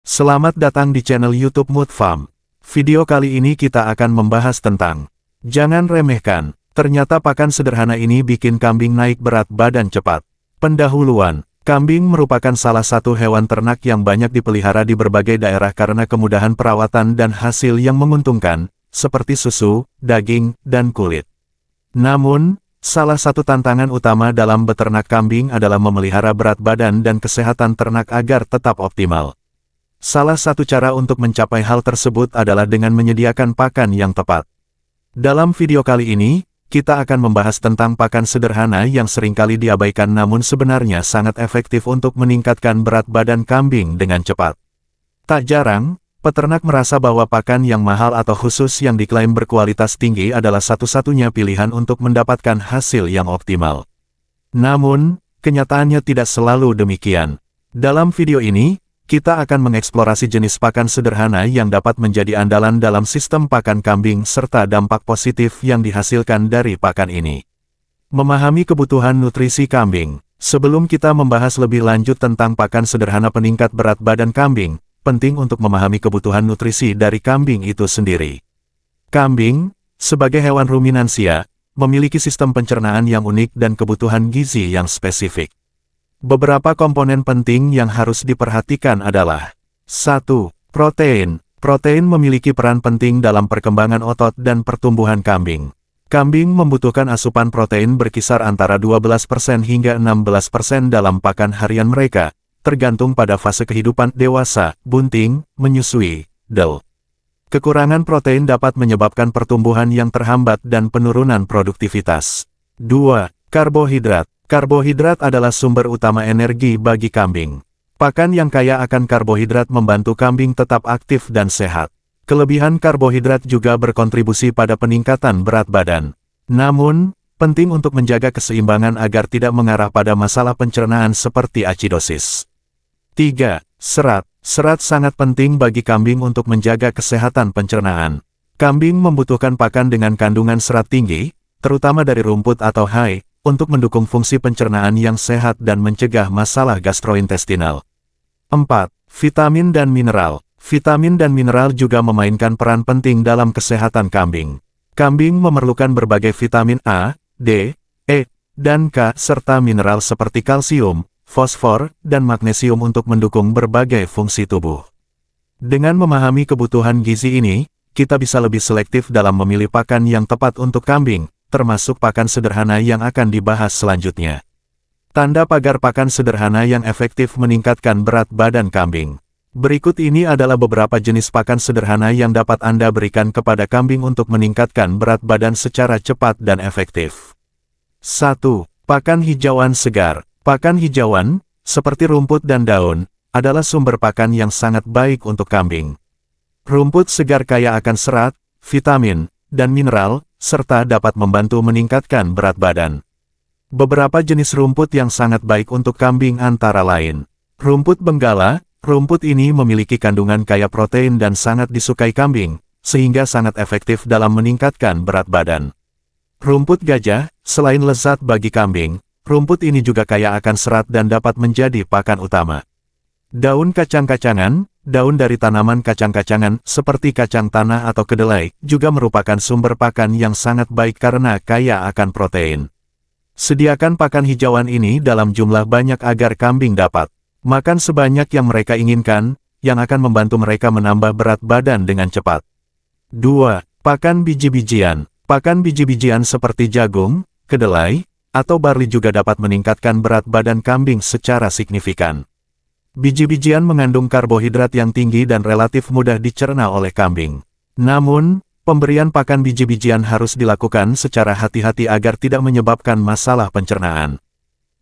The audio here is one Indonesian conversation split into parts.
Selamat datang di channel YouTube Mood Farm. Video kali ini kita akan membahas tentang jangan remehkan, ternyata pakan sederhana ini bikin kambing naik berat badan cepat. Pendahuluan, kambing merupakan salah satu hewan ternak yang banyak dipelihara di berbagai daerah karena kemudahan perawatan dan hasil yang menguntungkan, seperti susu, daging, dan kulit. Namun, salah satu tantangan utama dalam beternak kambing adalah memelihara berat badan dan kesehatan ternak agar tetap optimal. Salah satu cara untuk mencapai hal tersebut adalah dengan menyediakan pakan yang tepat. Dalam video kali ini, kita akan membahas tentang pakan sederhana yang seringkali diabaikan namun sebenarnya sangat efektif untuk meningkatkan berat badan kambing dengan cepat. Tak jarang, peternak merasa bahwa pakan yang mahal atau khusus yang diklaim berkualitas tinggi adalah satu-satunya pilihan untuk mendapatkan hasil yang optimal. Namun, kenyataannya tidak selalu demikian. Dalam video ini, kita akan mengeksplorasi jenis pakan sederhana yang dapat menjadi andalan dalam sistem pakan kambing serta dampak positif yang dihasilkan dari pakan ini. Memahami kebutuhan nutrisi kambing. Sebelum kita membahas lebih lanjut tentang pakan sederhana peningkat berat badan kambing, penting untuk memahami kebutuhan nutrisi dari kambing itu sendiri. Kambing, sebagai hewan ruminansia, memiliki sistem pencernaan yang unik dan kebutuhan gizi yang spesifik. Beberapa komponen penting yang harus diperhatikan adalah 1. Protein. Protein memiliki peran penting dalam perkembangan otot dan pertumbuhan kambing. Kambing membutuhkan asupan protein berkisar antara 12% hingga 16% dalam pakan harian mereka, tergantung pada fase kehidupan dewasa, bunting, menyusui, del. Kekurangan protein dapat menyebabkan pertumbuhan yang terhambat dan penurunan produktivitas. 2. Karbohidrat. Karbohidrat adalah sumber utama energi bagi kambing. Pakan yang kaya akan karbohidrat membantu kambing tetap aktif dan sehat. Kelebihan karbohidrat juga berkontribusi pada peningkatan berat badan. Namun, penting untuk menjaga keseimbangan agar tidak mengarah pada masalah pencernaan seperti acidosis. 3. Serat. Serat sangat penting bagi kambing untuk menjaga kesehatan pencernaan. Kambing membutuhkan pakan dengan kandungan serat tinggi, terutama dari rumput atau hay, untuk mendukung fungsi pencernaan yang sehat dan mencegah masalah gastrointestinal. 4. Vitamin dan mineral. Vitamin dan mineral juga memainkan peran penting dalam kesehatan kambing. Kambing memerlukan berbagai vitamin A, D, E, dan K serta mineral seperti kalsium, fosfor, dan magnesium untuk mendukung berbagai fungsi tubuh. Dengan memahami kebutuhan gizi ini, kita bisa lebih selektif dalam memilih pakan yang tepat untuk kambing, termasuk pakan sederhana yang akan dibahas selanjutnya. Tanda pagar pakan sederhana yang efektif meningkatkan berat badan kambing. Berikut ini adalah beberapa jenis pakan sederhana yang dapat Anda berikan kepada kambing untuk meningkatkan berat badan secara cepat dan efektif. 1. Pakan hijauan segar. Pakan hijauan, seperti rumput dan daun, adalah sumber pakan yang sangat baik untuk kambing. Rumput segar kaya akan serat, vitamin, dan mineral, serta dapat membantu meningkatkan berat badan. Beberapa jenis rumput yang sangat baik untuk kambing antara lain. Rumput benggala. Rumput ini memiliki kandungan kaya protein dan sangat disukai kambing, sehingga sangat efektif dalam meningkatkan berat badan. Rumput gajah, selain lezat bagi kambing, rumput ini juga kaya akan serat dan dapat menjadi pakan utama. Daun kacang-kacangan. Daun dari tanaman kacang-kacangan, seperti kacang tanah atau kedelai, juga merupakan sumber pakan yang sangat baik karena kaya akan protein. Sediakan pakan hijauan ini dalam jumlah banyak agar kambing dapat makan sebanyak yang mereka inginkan, yang akan membantu mereka menambah berat badan dengan cepat. 2. Pakan biji-bijian. Pakan biji-bijian seperti jagung, kedelai, atau barli juga dapat meningkatkan berat badan kambing secara signifikan. Biji-bijian mengandung karbohidrat yang tinggi dan relatif mudah dicerna oleh kambing. Namun, pemberian pakan biji-bijian harus dilakukan secara hati-hati agar tidak menyebabkan masalah pencernaan.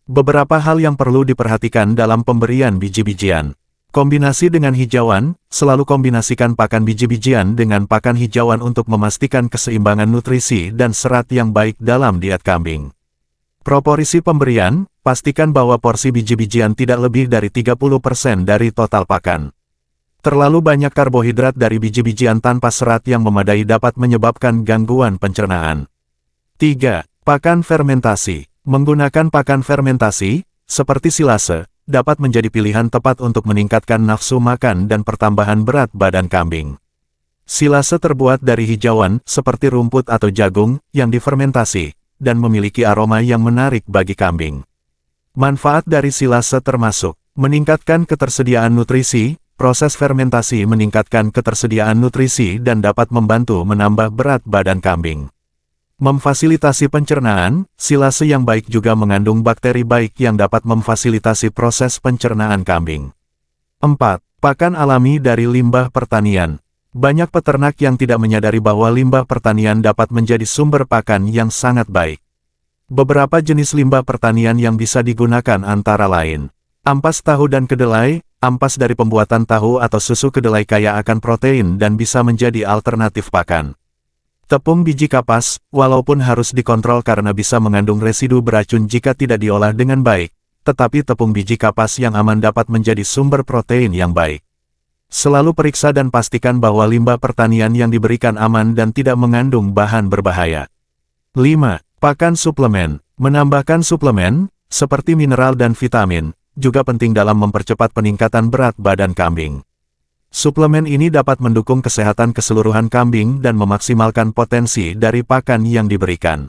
Beberapa hal yang perlu diperhatikan dalam pemberian biji-bijian. Kombinasi dengan hijauan, selalu kombinasikan pakan biji-bijian dengan pakan hijauan untuk memastikan keseimbangan nutrisi dan serat yang baik dalam diet kambing. Proporsi pemberian, pastikan bahwa porsi biji-bijian tidak lebih dari 30% dari total pakan. Terlalu banyak karbohidrat dari biji-bijian tanpa serat yang memadai dapat menyebabkan gangguan pencernaan. 3. Pakan fermentasi. Menggunakan pakan fermentasi, seperti silase, dapat menjadi pilihan tepat untuk meningkatkan nafsu makan dan pertambahan berat badan kambing. Silase terbuat dari hijauan, seperti rumput atau jagung, yang difermentasi, dan memiliki aroma yang menarik bagi kambing. Manfaat dari silase termasuk meningkatkan ketersediaan nutrisi. Proses fermentasi meningkatkan ketersediaan nutrisi dan dapat membantu menambah berat badan kambing. Memfasilitasi pencernaan, silase yang baik juga mengandung bakteri baik yang dapat memfasilitasi proses pencernaan kambing. 4. Pakan alami dari limbah pertanian. Banyak peternak yang tidak menyadari bahwa limbah pertanian dapat menjadi sumber pakan yang sangat baik. Beberapa jenis limbah pertanian yang bisa digunakan antara lain ampas tahu dan kedelai. Ampas dari pembuatan tahu atau susu kedelai kaya akan protein dan bisa menjadi alternatif pakan. Tepung biji kapas, walaupun harus dikontrol karena bisa mengandung residu beracun jika tidak diolah dengan baik, tetapi tepung biji kapas yang aman dapat menjadi sumber protein yang baik. Selalu periksa dan pastikan bahwa limbah pertanian yang diberikan aman dan tidak mengandung bahan berbahaya. 5. Pakan suplemen. Menambahkan suplemen, seperti mineral dan vitamin, juga penting dalam mempercepat peningkatan berat badan kambing. Suplemen ini dapat mendukung kesehatan keseluruhan kambing dan memaksimalkan potensi dari pakan yang diberikan.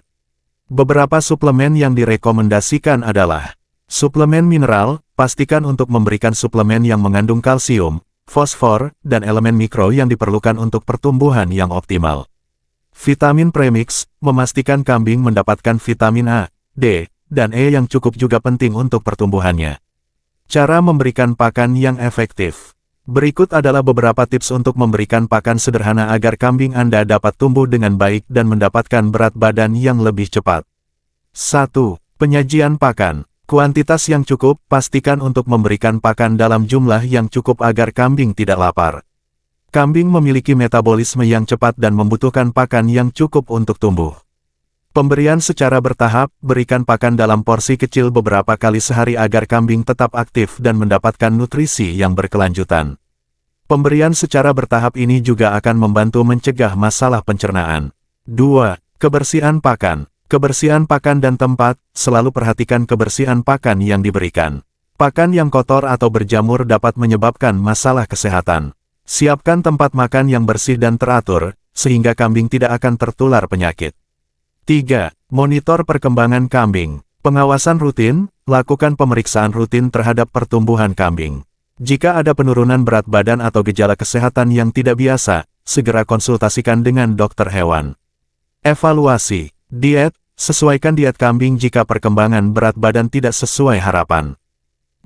Beberapa suplemen yang direkomendasikan adalah suplemen mineral. Pastikan untuk memberikan suplemen yang mengandung kalsium, fosfor, dan elemen mikro yang diperlukan untuk pertumbuhan yang optimal. Vitamin premix, memastikan kambing mendapatkan vitamin A, D, dan E yang cukup juga penting untuk pertumbuhannya. Cara memberikan pakan yang efektif. Berikut adalah beberapa tips untuk memberikan pakan sederhana agar kambing Anda dapat tumbuh dengan baik dan mendapatkan berat badan yang lebih cepat. 1. Penyajian pakan. Kuantitas yang cukup, pastikan untuk memberikan pakan dalam jumlah yang cukup agar kambing tidak lapar. Kambing memiliki metabolisme yang cepat dan membutuhkan pakan yang cukup untuk tumbuh. Pemberian secara bertahap, berikan pakan dalam porsi kecil beberapa kali sehari agar kambing tetap aktif dan mendapatkan nutrisi yang berkelanjutan. Pemberian secara bertahap ini juga akan membantu mencegah masalah pencernaan. 2. Kebersihan pakan. Kebersihan pakan dan tempat, selalu perhatikan kebersihan pakan yang diberikan. Pakan yang kotor atau berjamur dapat menyebabkan masalah kesehatan. Siapkan tempat makan yang bersih dan teratur, sehingga kambing tidak akan tertular penyakit. 3. Monitor perkembangan kambing. Pengawasan rutin, lakukan pemeriksaan rutin terhadap pertumbuhan kambing. Jika ada penurunan berat badan atau gejala kesehatan yang tidak biasa, segera konsultasikan dengan dokter hewan. Evaluasi. Diet, sesuaikan diet kambing jika perkembangan berat badan tidak sesuai harapan.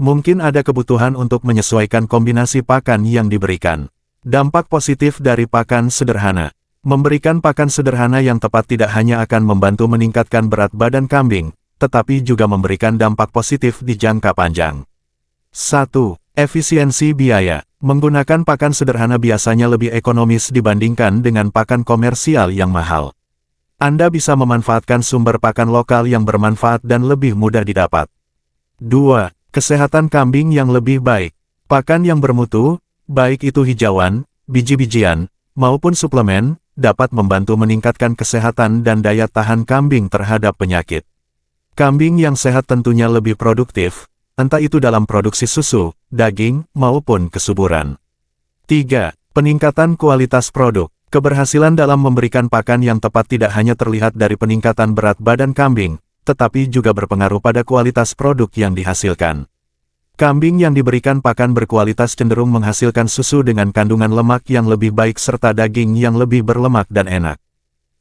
Mungkin ada kebutuhan untuk menyesuaikan kombinasi pakan yang diberikan. Dampak positif dari pakan sederhana. Memberikan pakan sederhana yang tepat tidak hanya akan membantu meningkatkan berat badan kambing, tetapi juga memberikan dampak positif di jangka panjang. 1. Efisiensi biaya. Menggunakan pakan sederhana biasanya lebih ekonomis dibandingkan dengan pakan komersial yang mahal. Anda bisa memanfaatkan sumber pakan lokal yang bermanfaat dan lebih mudah didapat. 2. Kesehatan kambing yang lebih baik. Pakan yang bermutu, baik itu hijauan, biji-bijian, maupun suplemen, dapat membantu meningkatkan kesehatan dan daya tahan kambing terhadap penyakit. Kambing yang sehat tentunya lebih produktif, entah itu dalam produksi susu, daging, maupun kesuburan. 3. Peningkatan kualitas produk. Keberhasilan dalam memberikan pakan yang tepat tidak hanya terlihat dari peningkatan berat badan kambing, tetapi juga berpengaruh pada kualitas produk yang dihasilkan. Kambing yang diberikan pakan berkualitas cenderung menghasilkan susu dengan kandungan lemak yang lebih baik serta daging yang lebih berlemak dan enak.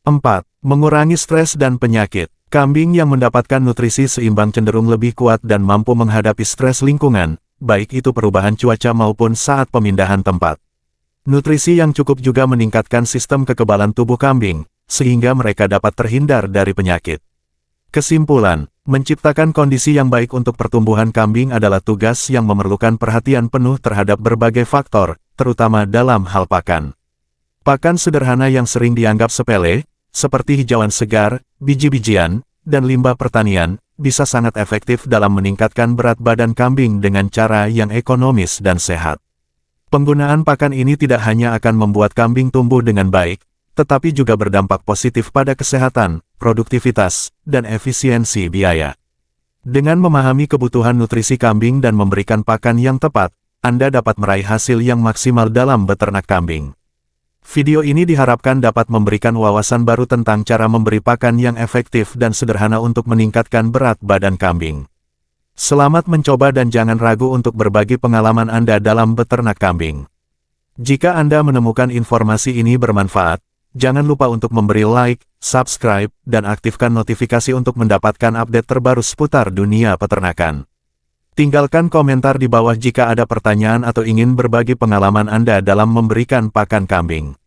4. Mengurangi stres dan penyakit. Kambing yang mendapatkan nutrisi seimbang cenderung lebih kuat dan mampu menghadapi stres lingkungan, baik itu perubahan cuaca maupun saat pemindahan tempat. Nutrisi yang cukup juga meningkatkan sistem kekebalan tubuh kambing, sehingga mereka dapat terhindar dari penyakit. Kesimpulan, menciptakan kondisi yang baik untuk pertumbuhan kambing adalah tugas yang memerlukan perhatian penuh terhadap berbagai faktor, terutama dalam hal pakan. Pakan sederhana yang sering dianggap sepele, seperti hijauan segar, biji-bijian, dan limbah pertanian, bisa sangat efektif dalam meningkatkan berat badan kambing dengan cara yang ekonomis dan sehat. Penggunaan pakan ini tidak hanya akan membuat kambing tumbuh dengan baik, tetapi juga berdampak positif pada kesehatan, produktivitas, dan efisiensi biaya. Dengan memahami kebutuhan nutrisi kambing dan memberikan pakan yang tepat, Anda dapat meraih hasil yang maksimal dalam beternak kambing. Video ini diharapkan dapat memberikan wawasan baru tentang cara memberi pakan yang efektif dan sederhana untuk meningkatkan berat badan kambing. Selamat mencoba dan jangan ragu untuk berbagi pengalaman Anda dalam beternak kambing. Jika Anda menemukan informasi ini bermanfaat, jangan lupa untuk memberi like, subscribe, dan aktifkan notifikasi untuk mendapatkan update terbaru seputar dunia peternakan. Tinggalkan komentar di bawah jika ada pertanyaan atau ingin berbagi pengalaman Anda dalam memberikan pakan kambing.